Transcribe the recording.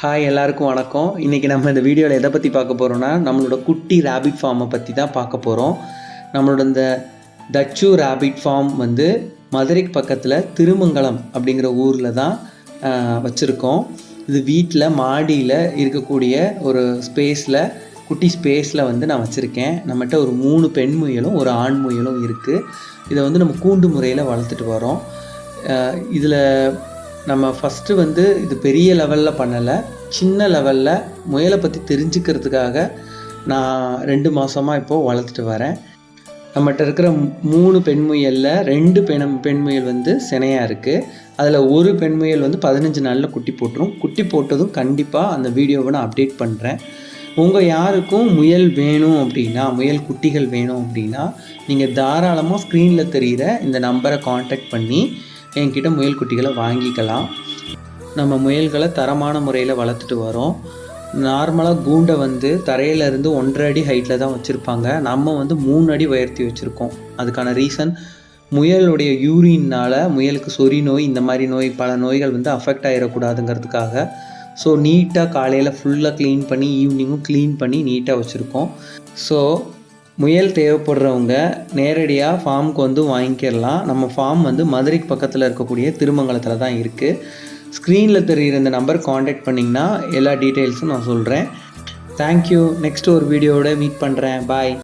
Hi எல்லாருக்கும் வணக்கம். இன்றைக்கி நம்ம இந்த வீடியோவில் எதை பற்றி பார்க்க போகிறோன்னா, நம்மளோட குட்டி ரேபிட் ஃபார்மை பற்றி தான் பார்க்க போகிறோம். நம்மளோட இந்த தச்சு ரேபிட் ஃபார்ம் வந்து மதுரைக்கு பக்கத்தில் திருமங்கலம் அப்படிங்கிற ஊரில் தான் வச்சுருக்கோம். இது வீட்டில் மாடியில் இருக்கக்கூடிய ஒரு ஸ்பேஸில், குட்டி ஸ்பேஸில் வந்து நான் வச்சுருக்கேன். நம்மகிட்ட ஒரு 3 பெண் முயலும் ஒரு ஆண் முயலும் இருக்குது. இதை வந்து நம்ம கூண்டு முறையில் வளர்த்துட்டு வரோம். இதில் நம்ம ஃபஸ்ட்டு வந்து இது பெரிய லெவலில் பண்ணலை, சின்ன லெவலில் முயலை பற்றி தெரிஞ்சுக்கிறதுக்காக நான் 2 மாதமாக இப்போது வளர்த்துட்டு வரேன். நம்மகிட்ட இருக்கிற 3 பெண் முயலில் 2 பெண் முயல் வந்து சினையாக இருக்குது. அதில் ஒரு பெண் முயல் வந்து 15 நாளில் குட்டி போட்டுரும். குட்டி போட்டதும் கண்டிப்பாக அந்த வீடியோவை நான் அப்டேட் பண்ணுறேன். உங்கள் யாருக்கும் முயல் வேணும் அப்படின்னா, முயல் குட்டிகள் வேணும் அப்படின்னா, நீங்கள் தாராளமாக ஸ்க்ரீனில் தெரிகிற இந்த நம்பரை காண்டாக்ட் பண்ணி என்கிட்ட முயல் குட்டிகளை வாங்கிக்கலாம். நம்ம முயல்களை தரமான முறையில் வளர்த்துட்டு வரோம். நார்மலாக கூண்டை வந்து தரையிலேருந்து 1.5 அடி ஹைட்டில் தான் வச்சுருப்பாங்க. நம்ம வந்து 3 அடி உயர்த்தி வச்சுருக்கோம். அதுக்கான ரீசன், முயலுடைய யூரின்னால் முயலுக்கு சொறி நோய், இந்த மாதிரி நோய், பல நோய்கள் வந்து அஃபெக்ட் ஆகிடக்கூடாதுங்கிறதுக்காக ஸோ நீட்டாக காலையில் ஃபுல்லாக க்ளீன் பண்ணி, ஈவினிங்கும் க்ளீன் பண்ணி நீட்டாக வச்சுருக்கோம். ஸோ முயல் தேவைப்படுறவங்க நேரடியாக ஃபார்முக்கு வந்து வாங்கிக்கிடலாம். நம்ம ஃபார்ம் வந்து மதுரைக்கு பக்கத்தில் இருக்கக்கூடிய திருமங்கலத்தில் தான் இருக்குது. ஸ்க்ரீனில் தெரிகிற இந்த நம்பர் காண்டாக்ட் பண்ணிங்கன்னா எல்லா டீட்டெயில்ஸும் நான் சொல்கிறேன். தேங்க்யூ. நெக்ஸ்ட் ஒரு வீடியோவோட மீட் பண்ணுறேன். பாய்.